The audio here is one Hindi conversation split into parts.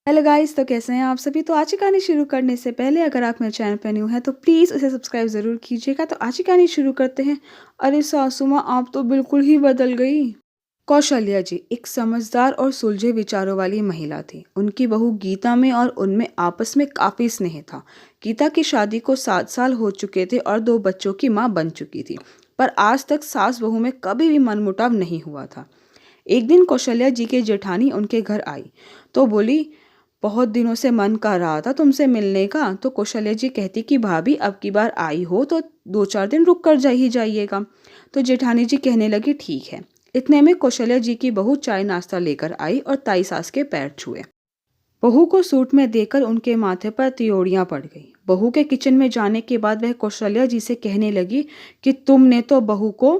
हेलो गाइस, तो कैसे हैं आप सभी। तो आज की कहानी शुरू करने से पहले अगर आप मेरे चैनल पर न्यू हैं तो प्लीज़ उसे सब्सक्राइब ज़रूर कीजिएगा। तो आज की कहानी शुरू करते हैं। अरे सासू माँ, आप तो बिल्कुल ही बदल गई। कौशल्या जी एक समझदार और सुलझे विचारों वाली महिला थी। उनकी बहू गीता में और उनमें आपस में काफ़ी स्नेह था। गीता की शादी को 7 साल हो चुके थे और 2 बच्चों की माँ बन चुकी थी, पर आज तक सास बहू में कभी भी मनमुटाव नहीं हुआ था। एक दिन कौशल्या जी के जेठानी उनके घर आई तो बोली, बहुत दिनों से मन कर रहा था तुमसे मिलने का। तो कौशल्या जी कहती कि भाभी, अब की बार आई हो तो 2-4 दिन रुक कर जा ही जाइएगा। तो जेठानी जी कहने लगी, ठीक है। इतने में कौशल्या जी की बहू चाय नाश्ता लेकर आई और ताई सास के पैर छुए। बहू को सूट में देखकर उनके माथे पर त्योड़ियां पड़ गई। बहू के किचन में जाने के बाद वह कौशल्या जी से कहने लगी कि तुमने तो बहू को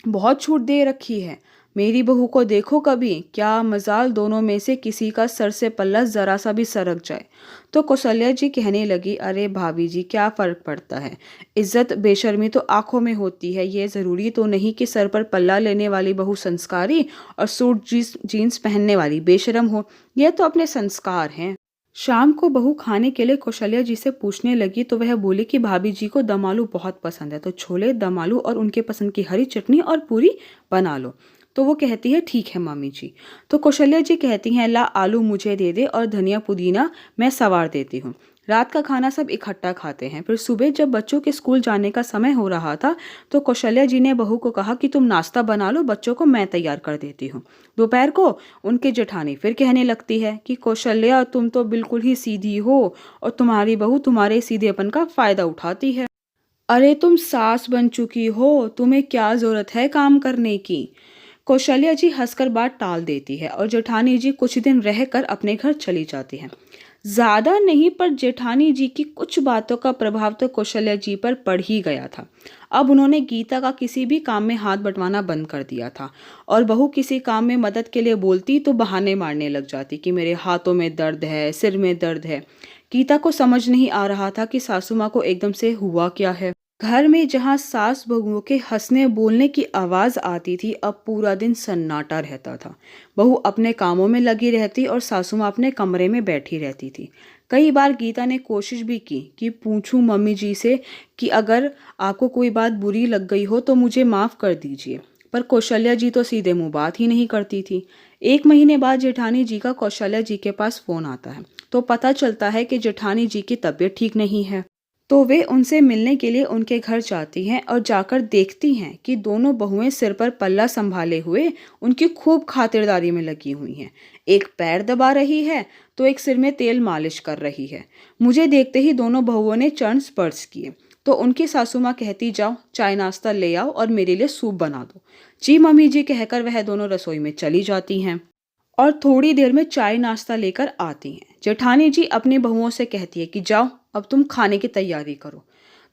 बहुत छूट दे रखी है। मेरी बहू को देखो कभी, क्या मजाल दोनों में से किसी का सर से पल्ला जरा सा भी सरक जाए। तो कौशल्या जी कहने लगी, अरे भाभी जी, क्या फर्क पड़ता है। इज्जत बेशर्मी तो आंखों में होती है। ये जरूरी तो नहीं कि सर पर पल्ला लेने वाली बहू संस्कारी और सूट जीन्स पहनने वाली बेशरम हो। यह तो अपने संस्कार हैं। शाम को बहू खाने के लिए कौशल्या जी से पूछने लगी तो वह बोली कि भाभी जी को दम आलू बहुत पसंद है, तो छोले, दम आलू और उनके पसंद की हरी चटनी और पूरी बना लो। तो वो कहती है, ठीक है मम्मी जी। तो कौशल्या जी कहती हैं, ला आलू मुझे दे दे और धनिया पुदीना मैं सवार देती हूँ। रात का खाना सब इकट्ठा खाते हैं। फिर सुबह जब बच्चों के स्कूल जाने का समय हो रहा था तो कौशल्या जी ने बहू को कहा कि तुम नाश्ता बना लो, बच्चों को मैं तैयार कर देती हूँ। दोपहर को उनके जेठानी फिर कहने लगती है कि कौशल्या, तुम तो बिल्कुल ही सीधी हो और तुम्हारी बहू तुम्हारे सीधेपन का फायदा उठाती है। अरे तुम सास बन चुकी हो, तुम्हें क्या जरूरत है काम करने की। कौशल्या जी हंसकर बात टाल देती है और जेठानी जी कुछ दिन रहकर अपने घर चली जाती है। ज्यादा नहीं, पर जेठानी जी की कुछ बातों का प्रभाव तो कौशल्या जी पर पड़ ही गया था। अब उन्होंने गीता का किसी भी काम में हाथ बंटवाना बंद कर दिया था और बहू किसी काम में मदद के लिए बोलती तो बहाने मारने लग जाती कि मेरे हाथों में दर्द है, सिर में दर्द है। गीता को समझ नहीं आ रहा था कि सासू माँ को एकदम से हुआ क्या है। घर में जहाँ सास बहुओं के हंसने बोलने की आवाज आती थी, अब पूरा दिन सन्नाटा रहता था। बहू अपने कामों में लगी रहती और सासू माँ अपने कमरे में बैठी रहती थी। कई बार गीता ने कोशिश भी की कि पूछूं मम्मी जी से कि अगर आपको कोई बात बुरी लग गई हो तो मुझे माफ कर दीजिए, पर कौशल्या जी तो सीधे मुंह बात ही नहीं करती थी। 1 महीने बाद जेठानी जी का कौशल्या जी के पास फोन आता है तो पता चलता है कि जेठानी जी की तबीयत ठीक नहीं है। तो वे उनसे मिलने के लिए उनके घर जाती हैं और जाकर देखती हैं कि दोनों बहुएं सिर पर पल्ला संभाले हुए उनकी खूब खातिरदारी में लगी हुई हैं। एक पैर दबा रही है तो एक सिर में तेल मालिश कर रही है। मुझे देखते ही दोनों बहुओं ने चरण स्पर्श किए तो उनकी सासू माँ कहती, जाओ चाय नाश्ता ले आओ और मेरे लिए सूप बना दो। जी मम्मी जी कहकर वह दोनों रसोई में चली जाती हैं और थोड़ी देर में चाय नाश्ता लेकर आती हैं। जेठानी जी अपनी बहुओं से कहती है कि जाओ अब तुम खाने की तैयारी करो।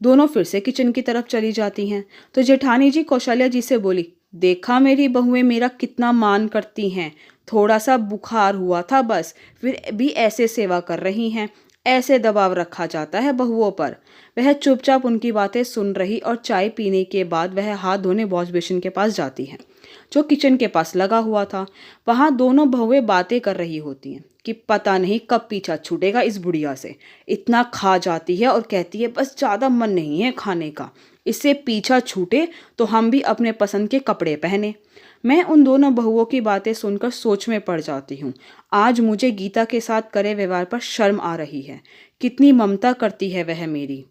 दोनों फिर से किचन की तरफ चली जाती हैं। तो जेठानी जी कौशल्या जी से बोली, देखा मेरी बहुएं मेरा कितना मान करती हैं। थोड़ा सा बुखार हुआ था बस, फिर भी ऐसे सेवा कर रही हैं। ऐसे दबाव रखा जाता है बहुओं पर। वह चुपचाप उनकी बातें सुन रही और चाय पीने के बाद वह हाथ धोने वॉश बेसिन के पास जाती है जो किचन के पास लगा हुआ था। वहां दोनों बहुएं बातें कर रही होती हैं कि पता नहीं कब पीछा छूटेगा इस बुढ़िया से। इतना खा जाती है और कहती है बस ज्यादा मन नहीं है खाने का, इससे पीछा छूटे तो हम भी अपने पसंद के कपड़े पहने। मैं उन दोनों बहुओं की बातें सुनकर सोच में पड़ जाती हूँ। आज मुझे गीता के साथ करे व्यवहार पर शर्म आ रही है। कितनी ममता करती है वह मेरी।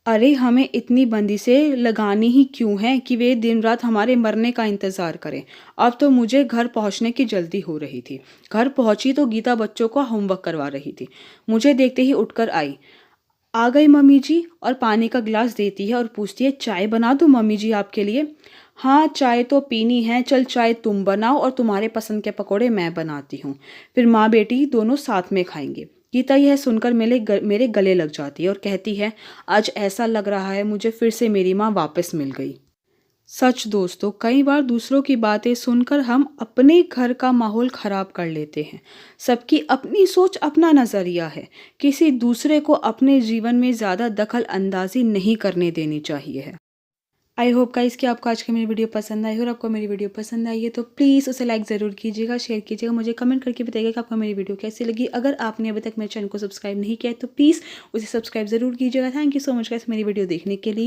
अरे हमें इतनी बंदिशें लगानी ही क्यों है कि वे दिन रात हमारे मरने का इंतजार करें। अब तो मुझे घर पहुंचने की जल्दी हो रही थी। घर पहुंची तो गीता बच्चों को होमवर्क करवा रही थी। मुझे देखते ही उठकर आई, आ गई मम्मी जी, और पानी का गिलास देती है और पूछती है, चाय बना दूं मम्मी जी आपके लिए। हाँ चाय तो पीनी है, चल चाय तुम बनाओ और तुम्हारे पसंद के पकौड़े मैं बनाती हूँ, फिर माँ बेटी दोनों साथ में खाएंगे। गीता यह सुनकर मेरे गले लग जाती है और कहती है, आज ऐसा लग रहा है मुझे फिर से मेरी माँ वापस मिल गई। सच दोस्तों, कई बार दूसरों की बातें सुनकर हम अपने घर का माहौल खराब कर लेते हैं। सबकी अपनी सोच, अपना नजरिया है। किसी दूसरे को अपने जीवन में ज्यादा दखल अंदाजी नहीं करने देनी चाहिए है। आई होप गाइस कि आपको आज की मेरी वीडियो पसंद आई, और आपको मेरी वीडियो पसंद आई है तो प्लीज़ उसे लाइक ज़रूर कीजिएगा, शेयर कीजिएगा, मुझे कमेंट करके बताइएगा कि आपको मेरी वीडियो कैसी लगी। अगर आपने अभी तक मेरे चैनल को सब्सक्राइब नहीं किया है तो प्लीज़ उसे सब्सक्राइब ज़रूर कीजिएगा। Thank you so much guys मेरी वीडियो देखने के लिए।